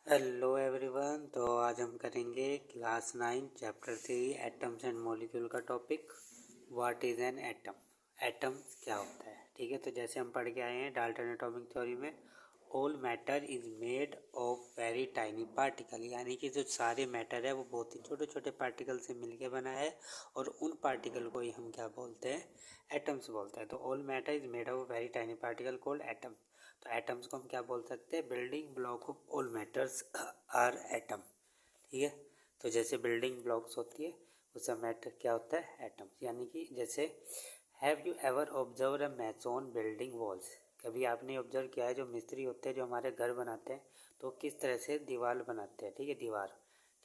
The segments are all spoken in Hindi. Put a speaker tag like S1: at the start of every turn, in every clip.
S1: Hello everyone. तो आज हम करेंगे class 9 chapter 3 atoms and molecule का topic what is an atom. Atom क्या होता है। ठीक है, तो जैसे हम पढ़ के आए हैं डाल्टन एटॉमिक थ्योरी में, all matter is made of very tiny particle, यानी कि जो सारे मैटर है वो बहुत ही छोटे छोटे पार्टिकल से मिलके बना है और उन पार्टिकल को ही हम क्या बोलते हैं, एटम्स बोलते हैं। तो all matter is made of very tiny particle called atom. तो एटम्स को हम क्या बोल सकते हैं, building block of all matters are atom. ठीक है, तो जैसे बिल्डिंग ब्लॉक्स होती है उसका मैटर क्या होता है, एटम्स। यानी कि जैसे have you ever observe a mason building walls, कभी आपने ऑब्जर्व किया है जो मिस्त्री होते हैं जो हमारे घर बनाते हैं तो किस तरह से दीवार बनाते हैं। ठीक है, दीवार,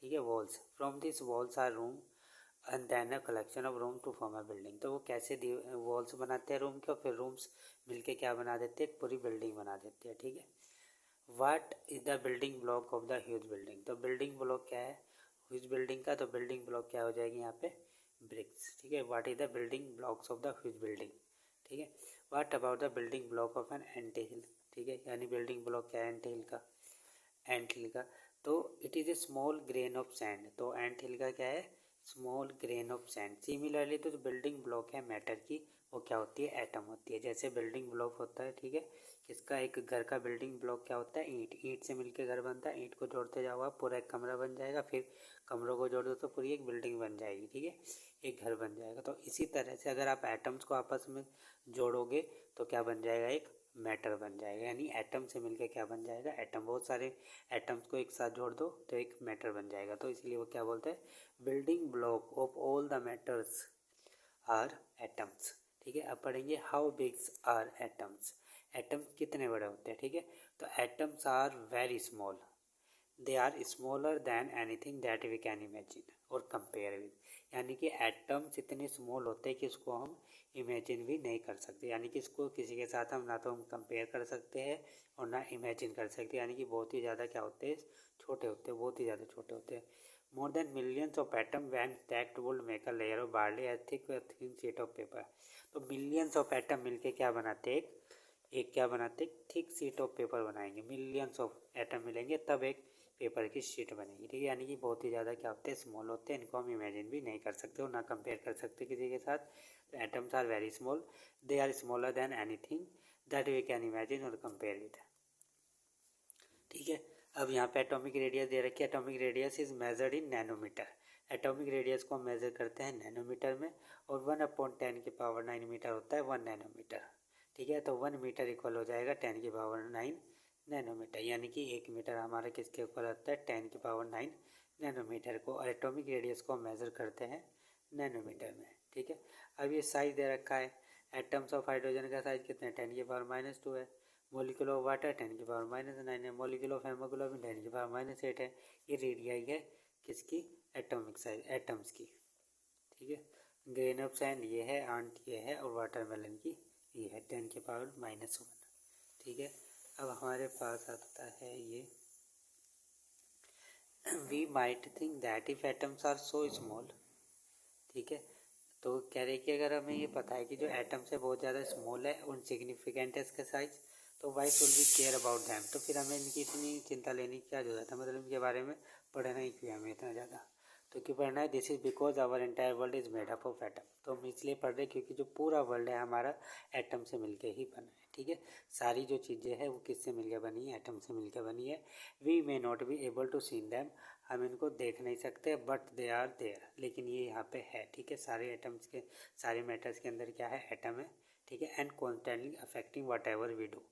S1: ठीक है, walls. From this walls are room and then a collection of room to form a building. तो वो कैसे वॉल्स बनाते हैं रूम के, और फिर रूम्स मिलके क्या बना देते हैं, एक पूरी बिल्डिंग बना देते हैं। ठीक है, what is the building block of the huge building. तो बिल्डिंग ब्लॉक क्या है ह्यूज बिल्डिंग का, तो बिल्डिंग ब्लॉक क्या हो जाएगी यहाँ पे, ब्रिक्स। ठीक है, what is the building blocks of the huge building. ठीक है, what about the building block of an anthill. ठीक है, यानी बिल्डिंग ब्लॉक क्या है, एंट हिल का, एंट हिल का। तो it is a small grain of sand. तो एंट हिल का क्या है, small grain of sand. Similarly तो जो बिल्डिंग ब्लॉक है मैटर की वो क्या होती है, एटम होती है। जैसे बिल्डिंग ब्लॉक होता है, ठीक है, किसका, एक घर का बिल्डिंग ब्लॉक क्या होता है, ईंट। ईंट से मिलकर घर बनता है, ईंट को जोड़ते जाओ आप पूरा एक कमरा बन जाएगा, फिर कमरों को जोड़ दो तो पूरी एक बिल्डिंग बन जाएगी। ठीक है, एक घर बन जाएगा। तो इसी तरह से अगर आप एटम्स को आपस में जोड़ोगे तो क्या बन जाएगा, एक मैटर बन जाएगा। यानी एटम से मिलकर क्या बन जाएगा, एटम। बहुत सारे एटम्स को एक साथ जोड़ दो तो एक मैटर बन जाएगा। तो इसलिए वो क्या बोलते हैं, building block of all the matters are atoms. ठीक है, अब पढ़ेंगे how bigs are atoms. Atoms कितने बड़े होते हैं। ठीक है, तो atoms are very small, they are smaller than anything that we can imagine or compare with. यानी कि एटम्स इतने स्मॉल होते हैं कि उसको हम इमेजिन भी नहीं कर सकते। यानी कि इसको किसी के साथ हम ना तो हम कंपेयर कर सकते हैं और ना इमेजिन कर सकते। यानी कि बहुत ही ज़्यादा क्या होते हैं, छोटे होते हैं, बहुत ही ज़्यादा छोटे होते हैं। More than millions of atom when stacked would make a layer of barely as thick thin sheet of paper. तो मिलियंस ऑफ एटम मिलके क्या बनाते हैं, एक क्या बनाते हैं, थिक शीट ऑफ पेपर बनाएंगे। मिलियंस ऑफ एटम मिलेंगे तब एक पेपर की शीट बनेगी। ठीक है, यानी कि बहुत ही ज़्यादा क्या होते हैं, स्मॉल होते हैं, इनको हम इमेजिन भी नहीं कर सकते और ना कंपेयर कर सकते किसी के साथ। तो atoms are very small, they are smaller than anything that we can imagine or compare with. ठीक है, अब यहाँ पे एटॉमिक रेडियस दे रखी है। Atomic radius is measured in nanometer. Atomic radius को हम मेजर करते हैं नैनोमीटर में, और 1/10⁹ मीटर होता है 1 नैनोमीटर। ठीक है, तो 1 मीटर इक्वल हो जाएगा 10⁹ नैनोमीटर। यानी कि 1 मीटर हमारा किसके इक्वल होता है, 10⁹ नैनोमीटर को। और एटॉमिक रेडियस को हम मेजर करते हैं नैनोमीटर में। ठीक है, अब ये साइज दे रखा है। एटम्स ऑफ हाइड्रोजन का साइज कितना है, 10⁻⁻2 है। मोलिकुल ऑफ वाटर 10⁻⁹ है। मोलिकुल ऑफ हेमोग्लोबिन 10⁻⁸ है। ये रेडियाई है किसकी, एटॉमिक साइज, एटम्स की। ठीक है, ग्रेन ऑफ सैंड ये है, आंट ये है, और वाटरमेलन की ये है 10⁻⁻1। ठीक है, अब हमारे पास आता है ये, we might think that if atoms are so small. ठीक है, तो कह रहे कि अगर हमें ये पता है कि जो एटम्स है बहुत ज़्यादा स्मॉल है, इनसिग्निफिकेंट है इसका साइज, तो why should we care about them. तो फिर हमें इनकी इतनी चिंता लेने की क्या जरूरत है, मतलब इनके बारे में पढ़ना ही क्यों हमें इतना ज़्यादा। तो क्यों पढ़ना है, this is because our entire world is made up of atom. तो हम इसलिए पढ़ रहे हैं क्योंकि जो पूरा वर्ल्ड है हमारा एटम से मिलके ही बना है। ठीक है, सारी जो चीज़ें हैं वो किससे मिलकर बनी है, एटम से मिलकर बनी है। We may not be able to seen them, हम इनको देख नहीं सकते, बट दे आर देयर, लेकिन ये यहाँ पे है। ठीक है, सारे एटम्स के, सारे मैटर्स के अंदर क्या है, एटम है। ठीक है, and constantly affecting whatever we do,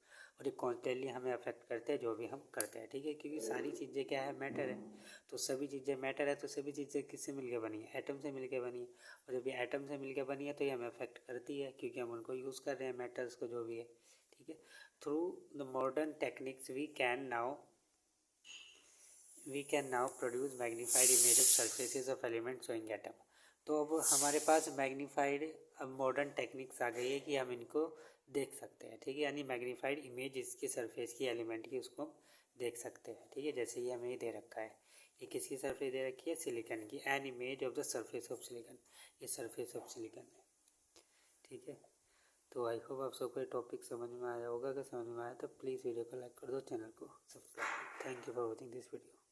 S1: और ये कॉन्स्टेंटली हमें अफेक्ट करते हैं जो भी हम करते हैं। ठीक है, क्योंकि सारी चीज़ें क्या है, मैटर है। तो सभी चीज़ें मैटर है, तो सभी चीज़ें किससे मिलकर बनी है, एटम से मिलकर बनी है। और जब ये एटम से मिलकर बनी है तो ये हमें अफेक्ट करती है क्योंकि हम उनको यूज़ कर रहे हैं, मैटर्स को जो भी है। ठीक है, through the modern techniques we can now produce magnified image of surfaces of element showing atom. तो अब हमारे पास मैग्नीफाइड, अब मॉडर्न टेक्निक्स आ गई है कि हम इनको देख सकते हैं। ठीक है, यानी मैग्नीफाइड इमेज इसकी सरफेस की, एलिमेंट की, उसको हम देख सकते हैं। ठीक है, जैसे ये हमें दे रखा है, ये किसकी सरफेस दे रखी है, सिलिकन की, an image of the surface of silicon, ये सरफेस ऑफ सिलिकन है। ठीक है, तो आई होप आप सबको टॉपिक समझ में आया होगा। अगर समझ में आया तो प्लीज़ वीडियो को लाइक कर दो, चैनल को subscribe. Thank you for watching this video.